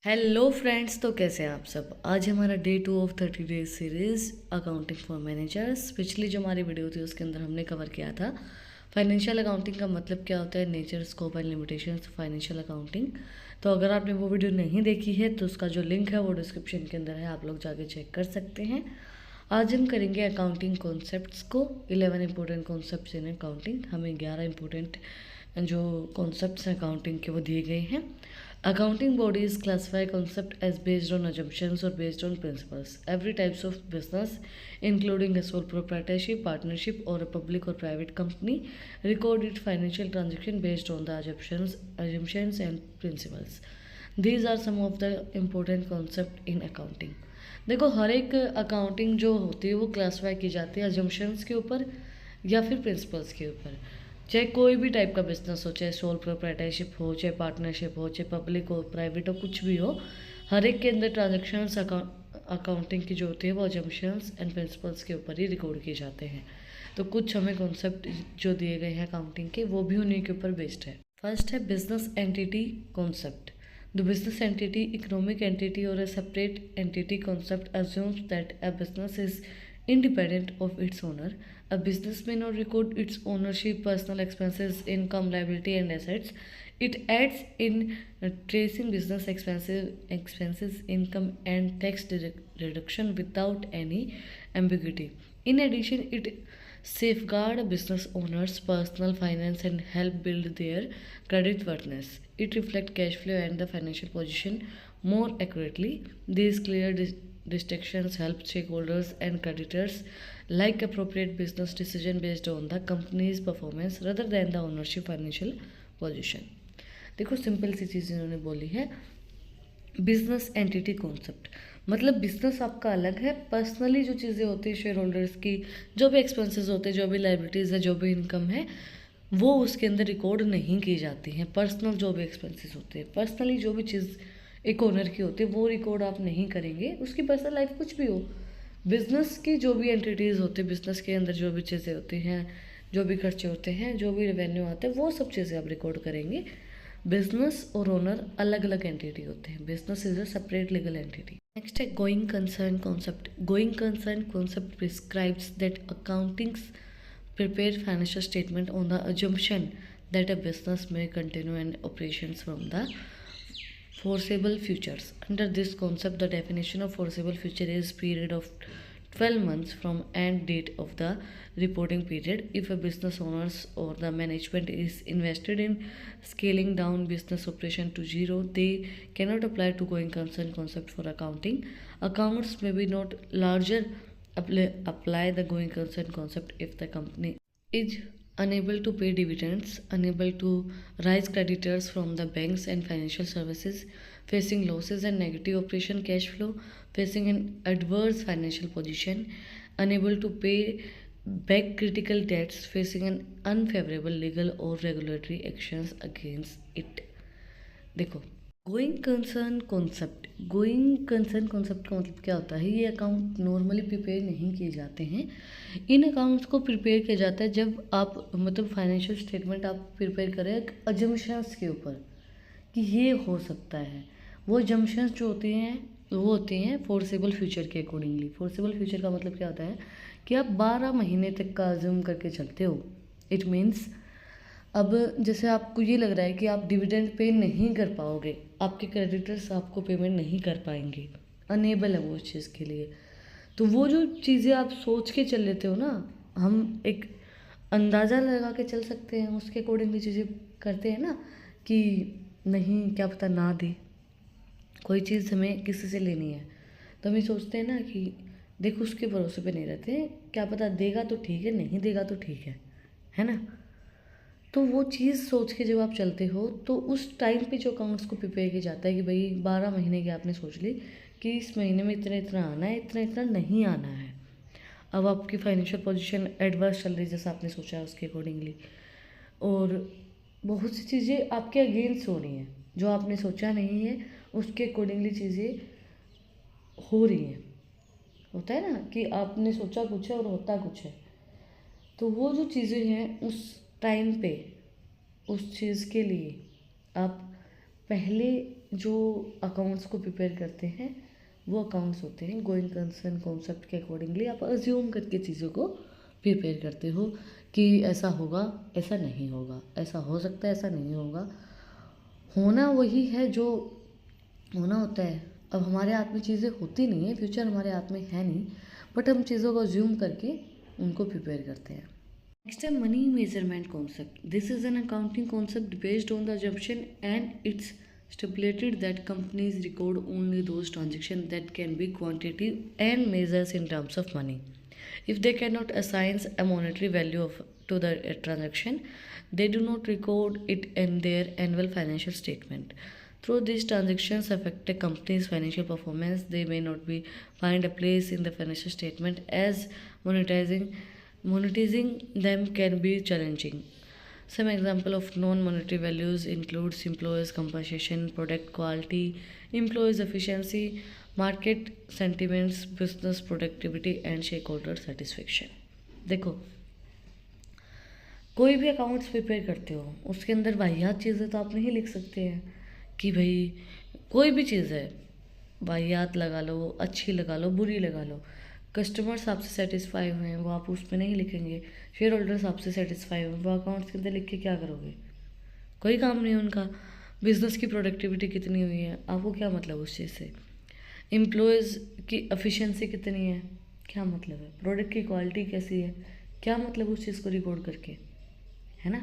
Hello friends, तो कैसे हैं आप सब। आज हमारा day 2 of 30 days series accounting for managers. पिछली जो हमारी वीडियो थी उसके अंदर हमने कवर किया था फाइनेंशियल अकाउंटिंग का मतलब क्या होता है, nature, scope and limitations financial accounting. तो अगर आपने वो वीडियो नहीं देखी है तो उसका जो लिंक है वो डिस्क्रिप्शन के अंदर है, आप लोग जाके चेक कर सकते हैं। आज हम करेंगे अकाउंटिंग कॉन्सेप्ट्स को। 11 इंपॉर्टेंट कॉन्सेप्ट्स इन अकाउंटिंग। हमें 11 इंपॉर्टेंट जो कॉन्सेप्ट्स हैं अकाउंटिंग के वो दिए गए हैं। Accounting bodies classify concept as based on assumptions or based on principles. Every types of business, including a sole proprietorship, partnership, or a public or private company, record its financial transaction based on the assumptions and principles. These are some of the important concept in accounting. देखो, हर एक accounting जो होती है वो classify की जाती है assumptions के ऊपर या फिर प्रिंसिपल्स के ऊपर। चाहे कोई भी टाइप का बिजनेस हो, चाहे सोल प्रोप्राइटरशिप हो, चाहे पार्टनरशिप हो, चाहे पब्लिक हो, प्राइवेट हो, कुछ भी हो, हर एक के अंदर ट्रांजेक्शन्स अकाउंटिंग की जो होती है वो अजम्पशंस एंड प्रिंसिपल्स के ऊपर ही रिकॉर्ड किए जाते हैं। तो कुछ हमें कॉन्सेप्ट जो दिए गए हैं अकाउंटिंग के वो भी उन्हीं के ऊपर बेस्ड है। फर्स्ट है business entity concept. The business entity, economic entity, or a separate entity concept assumes that a business is independent of its owner. A business may not record its ownership, personal expenses, income, liability, and assets. It adds in tracing business expenses, income, and tax deduction without any ambiguity. In addition, it safeguard business owners' personal finance and help build their creditworthiness. It reflects cash flow and the financial position more accurately. These clear distinctions help stakeholders and creditors like appropriate business decision based on the company's performance rather than the ownership financial position. देखो, simple सी चीज़ इन्होंने बोली है। Business entity concept मतलब business आपका अलग है, पर्सनली जो चीज़ें होती हैं शेयर होल्डर्स की, जो भी एक्सपेंसेस होते हैं, जो भी लाइबिलिटीज़ है, जो भी इनकम है, वो उसके अंदर रिकॉर्ड नहीं की जाती हैं। पर्सनल जो भी एक्सपेंसेस होते हैं, पर्सनली जो भी चीज़ एक ओनर की होती है वो रिकॉर्ड आप नहीं करेंगे, उसकी पर्सनल लाइफ कुछ भी हो। बिजनेस की जो भी एंटिटीज़ होती है, बिजनेस के अंदर जो भी चीज़ें होती हैं, जो भी खर्चे होते हैं, जो भी रेवेन्यू आते हैं, वो सब चीज़ें आप रिकॉर्ड करेंगे। बिजनेस और ओनर अलग अलग एंटिटी होते हैं। Business is a separate legal entity. Next है going concern concept. Going concern concept prescribes that accountings prepare financial statement on the assumption that a business may continue and operations from the foreseeable futures. Under this concept, the definition of foreseeable future is period of 12 months from end date of the reporting period. If a business owners or the management is invested in scaling down business operation to zero, they cannot apply to going concern concept for accounting. Accounts may be not larger apply the going concern concept if the company is unable to pay dividends, unable to raise creditors from the banks and financial services, facing losses and negative operation cash flow, facing an adverse financial position, unable to pay back critical debts, facing an unfavorable legal or regulatory actions against it. देखो, going concern concept का मतलब क्या होता है। ये account normally prepare नहीं किए जाते हैं। इन अकाउंट्स को प्रिपेयर किया जाता है जब आप मतलब फाइनेंशियल स्टेटमेंट आप प्रिपेयर करें अजम्पशंस के ऊपर कि ये हो सकता है। वो अजम्पशंस जो होती हैं वो होती हैं फोर्सेबल फ्यूचर के अकॉर्डिंगली। फोर्सेबल फ्यूचर का मतलब क्या होता है कि आप 12 महीने तक का अज्यूम करके चलते हो। इट मीन्स अब जैसे आपको ये लग रहा है कि आप डिविडेंड पे नहीं कर पाओगे, आपके क्रेडिटर्स आपको पेमेंट नहीं कर पाएंगे, अनेबल है वो उस चीज़ के लिए। तो वो जो चीज़ें आप सोच के चल लेते हो ना, हम एक अंदाज़ा लगा के चल सकते हैं, उसके अकॉर्डिंगली चीज़ें करते हैं ना कि नहीं क्या पता ना दे, कोई चीज़ हमें किसी से लेनी है तो हम सोचते हैं ना कि देखो उसके भरोसे पे नहीं रहते हैं, क्या पता देगा तो ठीक है, नहीं देगा तो ठीक है ना। तो वो चीज़ सोच के जब आप चलते हो तो उस टाइम पे जो अकाउंट्स को प्रिपेयर किया जाता है कि भाई 12 महीने की आपने सोच ली कि इस महीने में इतना इतना आना है, इतना इतना नहीं आना है। अब आपकी फाइनेंशियल पोजीशन एडवर्स चल रही है जैसा आपने सोचा है उसके अकॉर्डिंगली, और बहुत सी चीज़ें आपके अगेंस्ट हो रही हैं, जो आपने सोचा नहीं है उसके अकॉर्डिंगली चीज़ें हो रही हैं। होता है ना कि आपने सोचा कुछ है और होता कुछ है। तो वो जो चीज़ें हैं उस टाइम पे उस चीज़ के लिए आप पहले जो अकाउंट्स को प्रिपेयर करते हैं वो अकाउंट्स होते हैं गोइंग कंसर्न कॉन्सेप्ट के अकॉर्डिंगली आप अज्यूम करके चीज़ों को प्रिपेयर करते हो कि ऐसा होगा, ऐसा नहीं होगा, ऐसा हो सकता है, ऐसा नहीं होगा। होना वही है जो होना होता है। अब हमारे हाथ में चीज़ें होती नहीं है, फ्यूचर हमारे हाथ में है नहीं, बट हम चीज़ों को अज्यूम करके उनको प्रिपेयर करते हैं। नेक्स्ट है money measurement concept. This is an accounting concept based on the assumption and it's stipulated that companies record only those transactions that can be quantitative and measures in terms of money. If they cannot assign a monetary value to the transaction, they do not record it in their annual financial statement. Though these transactions affect a company's financial performance, they may not be find a place in the financial statement as monetizing them can be challenging. Some example of non-monetary values includes employees' compensation, product quality, employees' efficiency, market sentiments, business productivity and shareholder satisfaction. देखो, कोई भी accounts prepare करते हो उसके अंदर वाहियात चीज़ें तो आप नहीं लिख सकते हैं कि भाई कोई भी चीज़ है, वाहियात लगा लो, अच्छी लगा लो, बुरी लगा लो, कस्टमर्स आपसे सेटिस्फाई हुए हैं वो आप उस पर नहीं लिखेंगे, शेयर होल्डर्स आपसे सेटिस्फाई हुए वो अकाउंट्स के अंदर लिख के क्या करोगे? कोई काम नहीं उनका। बिजनेस की प्रोडक्टिविटी कितनी हुई है आपको क्या मतलब उस चीज़ से? एम्प्लॉयज़ की एफिशिएंसी कितनी है क्या मतलब है? प्रोडक्ट की क्वालिटी कैसी है क्या मतलब उस चीज़ को रिकॉर्ड करके, है ना?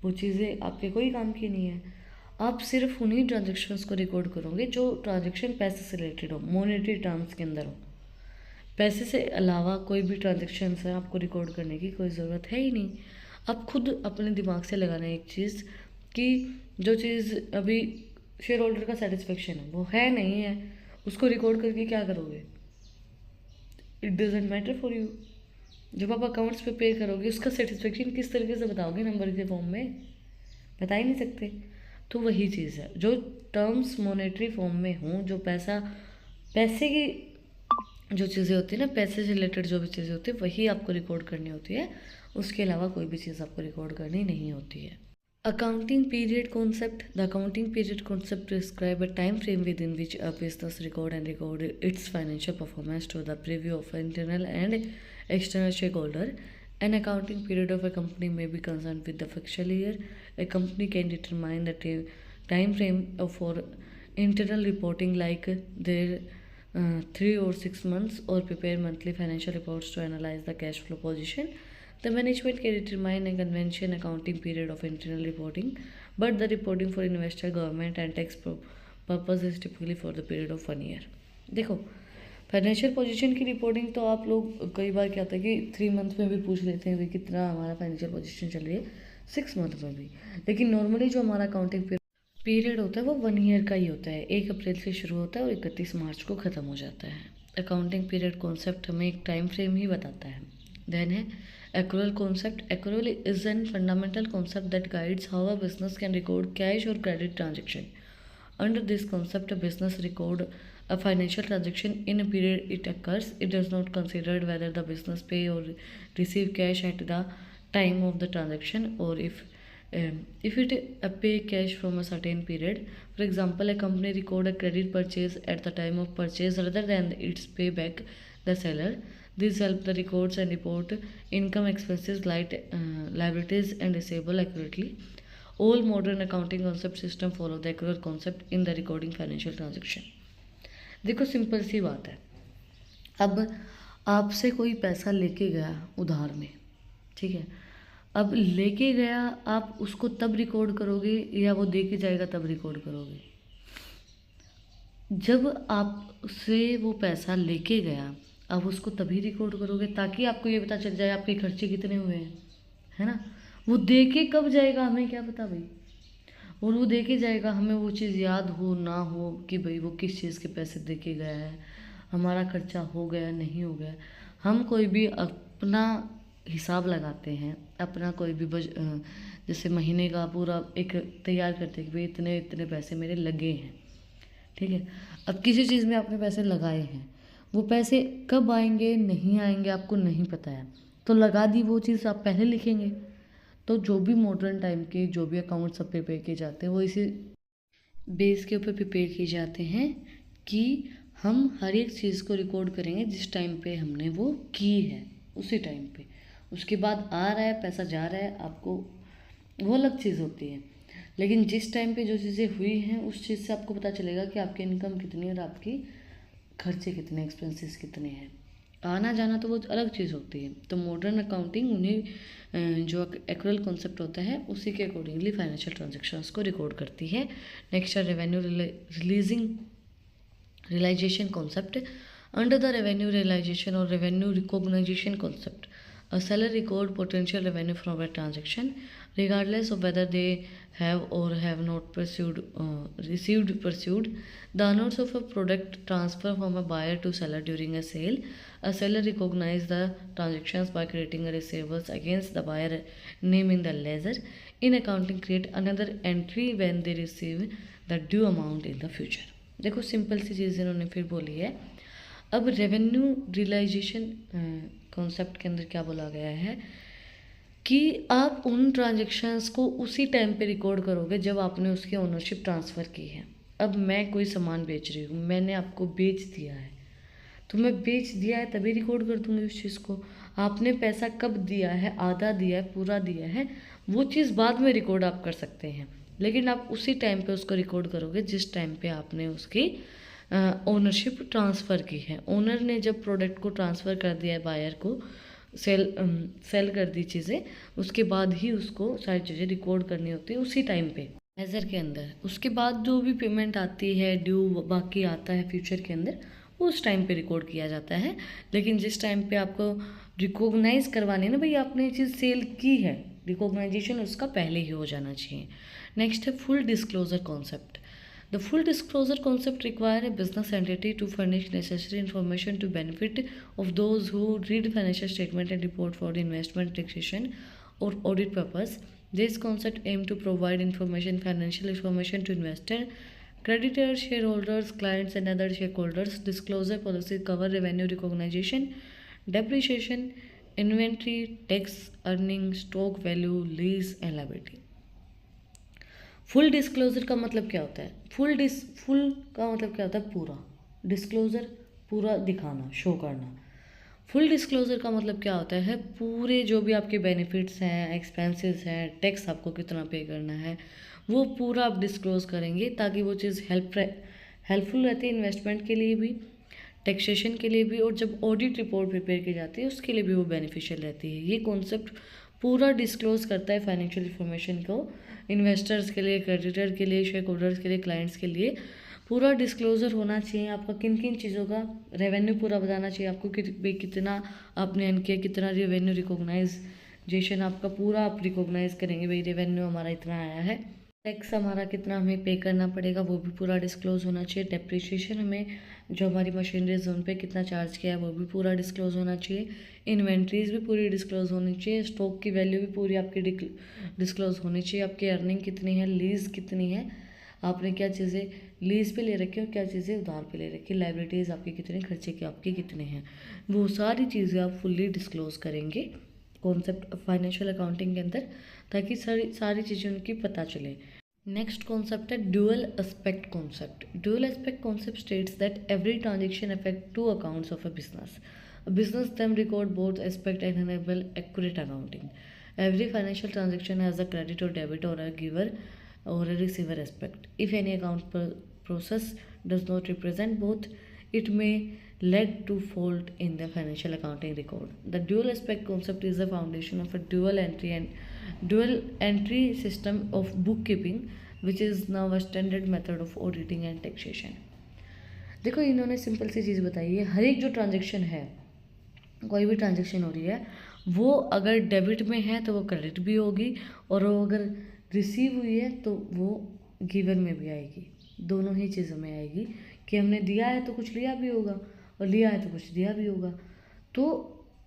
वो चीज़ें आपके कोई काम की नहीं है। आप सिर्फ उन्हीं ट्रांजेक्शन्स को रिकॉर्ड करोगे जो ट्रांजेक्शन पैसे से रिलेटेड हो, मॉनेटरी टर्म्स के अंदर हो। पैसे से अलावा कोई भी ट्रांजेक्शन्स है आपको रिकॉर्ड करने की कोई ज़रूरत है ही नहीं। आप खुद अपने दिमाग से लगाना एक चीज़ कि जो चीज़ अभी शेयर होल्डर का सेटिस्फेक्शन है वो है नहीं है, उसको रिकॉर्ड करके क्या करोगे? It doesn't matter for you. जब आप अकाउंट्स प्रिपेयर करोगे उसका सेटिस्फेक्शन किस तरीके से बताओगे? नंबर के फॉर्म में बता ही नहीं सकते। तो वही चीज़ है, जो टर्म्स मॉनेटरी फॉर्म में हों, जो पैसे की जो चीज़ें होती है ना, पैसे से रिलेटेड जो भी चीज़ें होती है वही आपको रिकॉर्ड करनी होती है, उसके अलावा कोई भी चीज़ आपको रिकॉर्ड करनी नहीं होती है। Accounting period concept. The accounting period concept describe a time frame within which a business record its financial performance to the preview of internal and external shareholder. An accounting period of a company may be concerned with the fiscal year. A company can determine the time frame for internal reporting like their 3 or 6 months or prepare monthly financial reports to analyze the cash flow position. The management can determine a convention accounting period of internal reporting, but the reporting for investor, government and tax purpose is typically for the period of 1 year. देखो, financial position की reporting तो आप लोग कई बार क्या होता है कि 3 मंथ में भी पूछ लेते हैं भाई कितना हमारा फाइनेंशियल पोजीशन चल रही है, 6 मंथ में भी। लेकिन नॉर्मली जो हमारा अकाउंटिंग पीरियड होता है वो 1 ईयर का ही होता है। 1 अप्रैल से शुरू होता है और 31 मार्च को ख़त्म हो जाता है। अकाउंटिंग पीरियड कॉन्सेप्ट हमें एक टाइम फ्रेम ही बताता है। देन है accrual concept. Accrual is an fundamental concept that guides how a business can record cash और credit transaction. Under this concept, a business record a financial transaction in a period it occurs. It does not consider whether the business pay or receive cash at the time of the transaction or if it pay cash from a certain period. For example, a company record a credit purchase at the time of purchase rather than its pay back the seller. This help the records and report income, expenses, liabilities and receivable accurately. All modern accounting concept system follow the accrual concept in the recording financial transaction. देखो simple सी बात है, अब आपसे कोई पैसा लेके गया उधार में, ठीक है? अब लेके गया, आप उसको तब रिकॉर्ड करोगे या वो दे के जाएगा तब रिकॉर्ड करोगे? जब आपसे वो पैसा लेके गया आप उसको तभी रिकॉर्ड करोगे ताकि आपको ये पता चल जाए आपके खर्चे कितने हुए हैं, है ना? वो दे के कब जाएगा हमें क्या पता भाई। और वो दे के जाएगा, हमें वो चीज़ याद हो ना हो कि भाई वो किस चीज़ के पैसे दे के गया है, हमारा खर्चा हो गया नहीं हो गया। हम कोई भी अपना हिसाब लगाते हैं, अपना कोई भी जैसे महीने का पूरा एक तैयार करते हैं कि भाई इतने इतने पैसे मेरे लगे हैं, ठीक है? अब किसी चीज़ में आपने पैसे लगाए हैं, वो पैसे कब आएंगे नहीं आएंगे आपको नहीं पता है, तो लगा दी वो चीज़ आप पहले लिखेंगे। तो जो भी मॉडर्न टाइम के जो भी अकाउंट्स सब प्रिपेयर किए जाते हैं वो बेस के ऊपर प्रिपेयर किए जाते हैं कि हम हर एक चीज़ को रिकॉर्ड करेंगे जिस टाइम पे हमने वो की है, उसी टाइम पे। उसके बाद आ रहा है, पैसा जा रहा है आपको, वो अलग चीज़ होती है। लेकिन जिस टाइम पे जो चीज़ें हुई हैं उस चीज़ से आपको पता चलेगा कि आपकी इनकम कितनी है और आपकी खर्चे कितने, एक्सपेंसेस कितने हैं। आना जाना तो वो अलग चीज़ होती है। तो मॉडर्न अकाउंटिंग उन्हीं जो एक्रुअल कॉन्सेप्ट होता है उसी के अकॉर्डिंगली फाइनेंशियल ट्रांजेक्शन्स को रिकॉर्ड करती है। नेक्स्ट है revenue realization concept. Under the revenue realization or revenue recognition concept, a seller record potential revenue from a transaction regardless of whether they have or have not pursued the earnings of a product transfer from a buyer to seller during a sale. A seller recognizes the transactions by creating a receivables against the buyer name in the ledger. In accounting, create another entry when they receive the due amount in the future. देखो simple सी चीज़ इन्होंने फिर बोली है। अब revenue realisation concept के अंदर क्या बोला गया है कि आप उन ट्रांजैक्शंस को उसी टाइम पे रिकॉर्ड करोगे जब आपने उसकी ओनरशिप ट्रांसफ़र की है। अब मैं कोई सामान बेच रही हूँ, मैंने आपको बेच दिया है, तो मैं बेच दिया है तभी रिकॉर्ड कर दूँगी उस चीज़ को। आपने पैसा कब दिया है, आधा दिया है, पूरा दिया है, वो चीज़ बाद में रिकॉर्ड आप कर सकते हैं, लेकिन आप उसी टाइम पे उसको रिकॉर्ड करोगे जिस टाइम पे आपने उसकी ओनरशिप ट्रांसफ़र की है। ओनर ने जब प्रोडक्ट को ट्रांसफ़र कर दिया है बायर को, सेल कर दी चीज़ें, उसके बाद ही उसको सारी चीज़ें रिकॉर्ड करनी होती है उसी टाइम पे लेजर के अंदर। उसके बाद जो भी पेमेंट आती है, ड्यू बाकी आता है फ्यूचर के अंदर, वो उस टाइम पे रिकॉर्ड किया जाता है। लेकिन जिस टाइम पे आपको रिकॉग्नाइज करवानी है ना भाई आपने ये चीज़ सेल की है, रिकॉग्नाइजेशन उसका पहले ही हो जाना चाहिए। नेक्स्ट है full disclosure concept. The full disclosure concept requires a business entity to furnish necessary information to benefit of those who read financial statement and report for investment, taxation, or audit purpose. This concept aims to provide financial information to investors, creditors, shareholders, clients, and other stakeholders. Disclosure policies cover revenue recognition, depreciation, inventory, tax, earnings, stock value, lease, and liability. Full disclosure का मतलब क्या होता है? Full का मतलब क्या होता है? पूरा डिस्क्लोजर, पूरा दिखाना, शो करना। फुल डिस्क्लोजर का मतलब क्या होता है? पूरे जो भी आपके बेनिफिट्स हैं, एक्सपेंसेस हैं, टैक्स आपको कितना पे करना है, वो पूरा आप डिस्क्लोज करेंगे ताकि वो चीज़ हेल्पफुल रहती है इन्वेस्टमेंट के लिए भी, टैक्सेशन के लिए भी, और जब ऑडिट रिपोर्ट प्रिपेयर की जाती है उसके लिए भी वो बेनिफिशियल रहती है। ये कॉन्सेप्ट पूरा डिस्क्लोज करता है फाइनेंशियल इन्फॉर्मेशन को इन्वेस्टर्स के लिए, क्रेडिटर के लिए, शेयर होल्डर्स के लिए, क्लाइंट्स के लिए। पूरा डिस्क्लोजर होना चाहिए आपका किन किन चीज़ों का। रेवेन्यू पूरा बताना चाहिए आपको कि भाई कितना आपने अर्न किया, कितना रेवेन्यू रिकॉग्नाइजेशन आपका पूरा आप रिकॉग्नाइज करेंगे, भाई रेवेन्यू हमारा इतना आया है। टैक्स हमारा कितना हमें पे करना पड़ेगा वो भी पूरा डिस्क्लोज होना चाहिए। डेप्रिसिएशन हमें जो हमारी मशीनरी जोन पे कितना चार्ज किया है वो भी पूरा डिस्क्लोज होना चाहिए। इन्वेंट्रीज भी पूरी डिस्क्लोज होनी चाहिए। स्टॉक की वैल्यू भी पूरी आपकी डिस्क्लोज होनी चाहिए। आपकी अर्निंग कितनी है, लीज कितनी है, आपने क्या चीज़ें लीज पे ले रखी है और क्या चीज़ें उधार पे ले रखी है, लाइबिलिटीज़ आपकी कितनी, खर्चे के आपके कितने हैं, वो सारी चीज़ें आप फुल्ली डिस्क्लोज करेंगे कॉन्सेप्ट फाइनेंशियल अकाउंटिंग के अंदर, ताकि सारी चीज़ें उनकी पता चले। नेक्स्ट कॉन्सेप्ट है dual aspect concept. Dual aspect concept states that every transaction affect two accounts of a business. A business then record both aspect and enable accurate accounting. Every financial transaction has a credit or debit or a giver or a receiver aspect. If any account process does not represent both, it may lead to fault in the financial accounting record. The dual aspect concept is the foundation of a dual entry system of bookkeeping, which is now a standard method of auditing and taxation. देखो इन्होंने simple सी चीज़ बताई है, हर एक जो transaction है, कोई भी ट्रांजेक्शन हो रही है, वो अगर डेबिट में है तो वो क्रेडिट भी होगी, और वो अगर रिसीव हुई है तो वो गिवन में भी आएगी, दोनों ही चीज़ों में आएगी कि हमने दिया है तो कुछ लिया भी होगा और लिया है तो कुछ दिया भी होगा। तो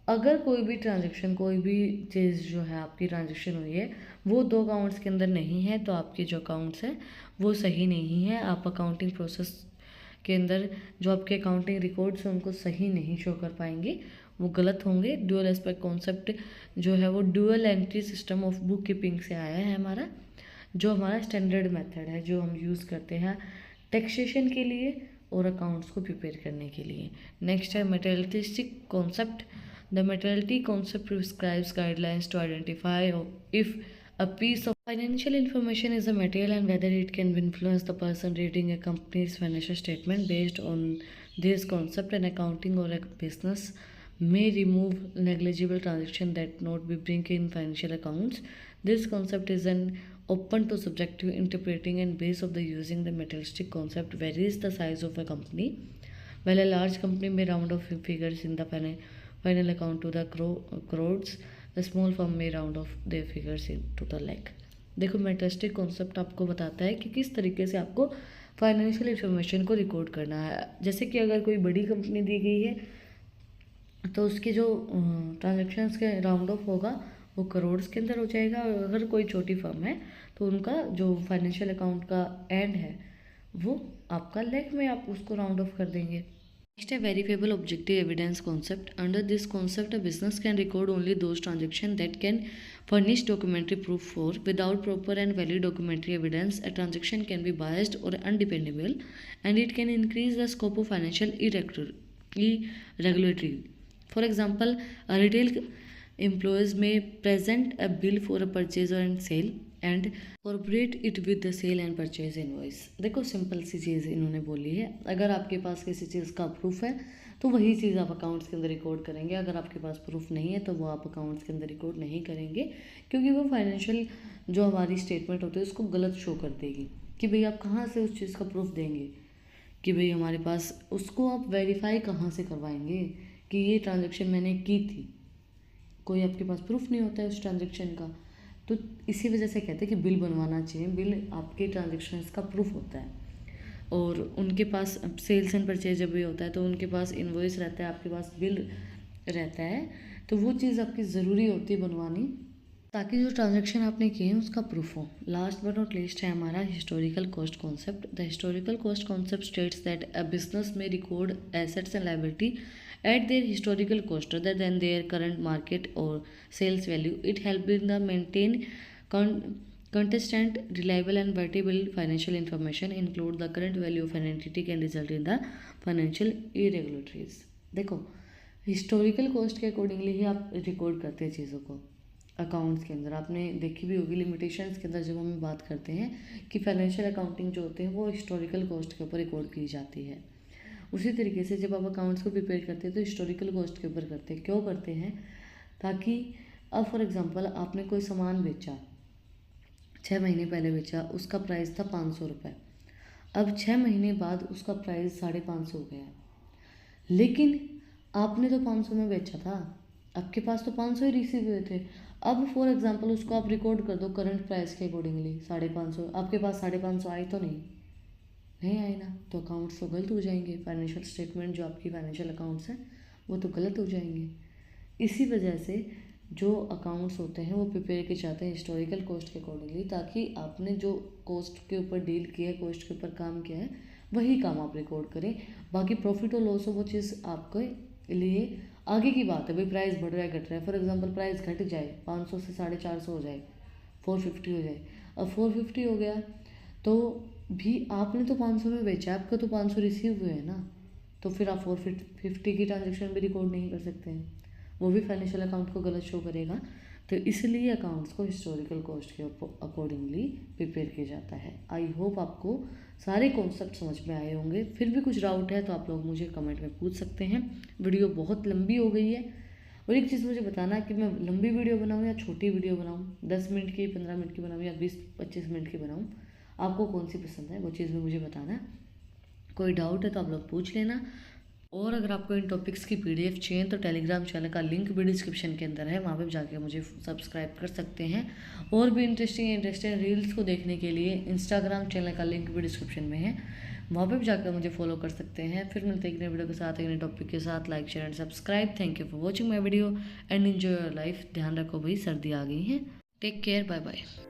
अगर कोई भी ट्रांजेक्शन, कोई भी चीज़ जो है आपकी ट्रांजेक्शन हुई है वो दो अकाउंट्स के अंदर नहीं है तो आपके जो अकाउंट्स हैं वो सही नहीं है। आप अकाउंटिंग प्रोसेस के अंदर जो आपके अकाउंटिंग रिकॉर्ड्स हैं उनको सही नहीं शो कर पाएंगे, वो गलत होंगे। ड्यूअल एस्पेक्ट कॉन्सेप्ट जो है वो dual entry system of book keeping से आया है हमारा, जो हमारा स्टैंडर्ड मेथड है जो हम यूज़ करते हैं टैक्सेशन के लिए और अकाउंट्स को प्रिपेयर करने के लिए। नेक्स्ट है materialistic concept. The materiality concept prescribes guidelines to identify if a piece of financial information is a material and whether it can influence the person reading a company's financial statement. Based on this concept, an accounting or a business may remove negligible transaction that not be bring in financial accounts. This concept is an open to subjective interpreting and base of the using the materialistic concept varies the size of a company. While a large company may round off figures in the final account to the crores, the small firm may round off their figures to the lakh. देखो मेटास्टिक concept आपको बताता है कि किस तरीके से आपको financial information को रिकॉर्ड करना है। जैसे कि अगर कोई बड़ी कंपनी दी गई है तो उसकी जो ट्रांजेक्शन्स के राउंड ऑफ होगा वो करोड्स के अंदर हो जाएगा, और अगर कोई छोटी फर्म है तो उनका जो फाइनेंशियल अकाउंट का एंड है वो आपका लैख में आप उसको राउंड ऑफ कर देंगे। Next, a verifiable objective evidence concept. Under this concept, a business can record only those transactions that can furnish documentary proof for. Without proper and valid documentary evidence, a transaction can be biased or undependable, and it can increase the scope of financial irregularity. For example, a retail employees may present a bill for a purchase or sale and corporate it with the sale and purchase invoice. देखो simple सी चीज़ इन्होंने बोली है, अगर आपके पास किसी चीज़ का प्रूफ है तो वही चीज़ आप अकाउंट्स के अंदर रिकॉर्ड करेंगे, अगर आपके पास प्रूफ नहीं है तो वो आप अकाउंट्स के अंदर रिकॉर्ड नहीं करेंगे, क्योंकि वो फाइनेंशियल जो हमारी स्टेटमेंट होती है उसको गलत शो कर देगी कि भाई आप कहाँ से उस चीज़ का प्रूफ देंगे, कि भाई हमारे पास उसको आप वेरीफाई कहाँ से करवाएंगे कि ये ट्रांजेक्शन मैंने की थी। कोई आपके पास प्रूफ नहीं होता है उस ट्रांजेक्शन का, तो इसी वजह से कहते हैं कि बिल बनवाना चाहिए। बिल आपके ट्रांजेक्शन्स का प्रूफ होता है, और उनके पास सेल्स एंड परचेज जब भी होता है तो उनके पास इनवॉइस रहता है, आपके पास बिल रहता है, तो वो चीज़ आपकी ज़रूरी होती है बनवानी, ताकि जो ट्रांजेक्शन आपने किए हैं उसका प्रूफ हो। लास्ट बट नॉट लीस्ट है हमारा historical cost concept. The historical cost concept states that a business में record assets and liability at their historical cost rather than their current market or sales value. It helps in the maintain consistent, reliable and vertible financial information. Include the current value of an entity can result in the financial irregularities. देखो historical cost के accordingly ही आप record करते हैं चीज़ों को accounts के अंदर। आपने देखी भी होगी लिमिटेशंस के अंदर जब हम बात करते हैं कि फाइनेंशियल अकाउंटिंग जो होते हैं वो हिस्टोरिकल कॉस्ट के ऊपर रिकॉर्ड की जाती है। उसी तरीके से जब आप अकाउंट्स को प्रिपेयर करते हैं तो हिस्टोरिकल कॉस्ट के ऊपर करते हैं। क्यों करते हैं? ताकि अब फॉर एग्जांपल आपने कोई सामान बेचा, 6 महीने पहले बेचा, उसका प्राइस था 500 रुपये, अब 6 महीने बाद उसका प्राइस 550 हो गया, लेकिन आपने तो 500 में बेचा था, आपके पास तो 500 ही रिसीव हुए थे। अब फॉर एग्जांपल उसको आप रिकॉर्ड कर दो करंट प्राइस के अकॉर्डिंगली 550, आपके पास 550 आए तो नहीं आए ना, तो अकाउंट्स तो गलत हो जाएंगे। फाइनेंशियल स्टेटमेंट जो आपकी फाइनेंशियल अकाउंट्स हैं वो तो गलत हो जाएंगे। इसी वजह से जो अकाउंट्स होते हैं वो प्रिपेयर किए जाते हैं हिस्टोरिकल कॉस्ट के अकॉर्डिंगली, ताकि आपने जो कॉस्ट के ऊपर डील किया है, कॉस्ट के ऊपर काम किया है, वही काम आप रिकॉर्ड करें। बाकी प्रॉफिट और लॉस हो वो चीज़ आपके लिए आगे की बात है। भाई प्राइस बढ़ रहा है घट रहा है, फॉर एग्जांपल प्राइस घट जाए 500 से 450 हो जाए, 450 हो जाए, अब 450 हो गया तो भी आपने तो 500 में बेचा, आपका तो 500 रिसीव हुए हैं ना, तो फिर आप 450 की ट्रांजेक्शन भी रिकॉर्ड नहीं कर सकते हैं, वो भी फाइनेंशियल अकाउंट को गलत शो करेगा। तो इसलिए अकाउंट्स को हिस्टोरिकल कॉस्ट के अकॉर्डिंगली प्रिपेयर किया जाता है। आई होप आपको सारे कॉन्सेप्ट समझ में आए होंगे। फिर भी कुछ डाउट है तो आप लोग मुझे कमेंट में पूछ सकते हैं। वीडियो बहुत लंबी हो गई है, और एक चीज़ मुझे बताना कि मैं लंबी वीडियो बनाऊँ या छोटी वीडियो बनाऊँ, 10 मिनट की, 15 मिनट की बनाऊँ या 20-25 मिनट की बनाऊँ, आपको कौन सी पसंद है वो चीज़ भी मुझे बताना है। कोई डाउट है तो आप लोग पूछ लेना। और अगर आपको इन टॉपिक्स की PDF चाहिए तो टेलीग्राम चैनल का लिंक भी डिस्क्रिप्शन के अंदर है, वहाँ पे जाके मुझे सब्सक्राइब कर सकते हैं। और भी इंटरेस्टिंग रील्स को देखने के लिए इंस्टाग्राम चैनल का लिंक भी डिस्क्रिप्शन में है, वहाँ पे भी जाकर मुझे फॉलो कर सकते हैं। फिर मिलते हैं एक नए वीडियो के साथ, एक नए टॉपिक के साथ। Like share and subscribe. Thank you for watching my video and enjoy your life. ध्यान रखो भाई, सर्दी आ गई है। Take care, bye bye.